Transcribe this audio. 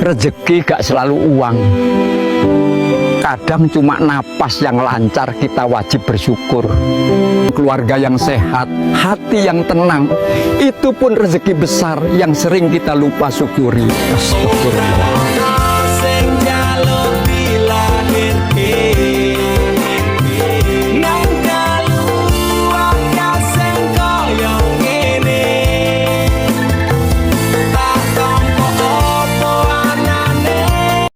Rezeki gak selalu uang. Kadang cuma napas yang lancar, kita wajib bersyukur. Keluarga yang sehat, hati yang tenang, itu pun rezeki besar yang sering kita lupa syukuri. Astagfirullah.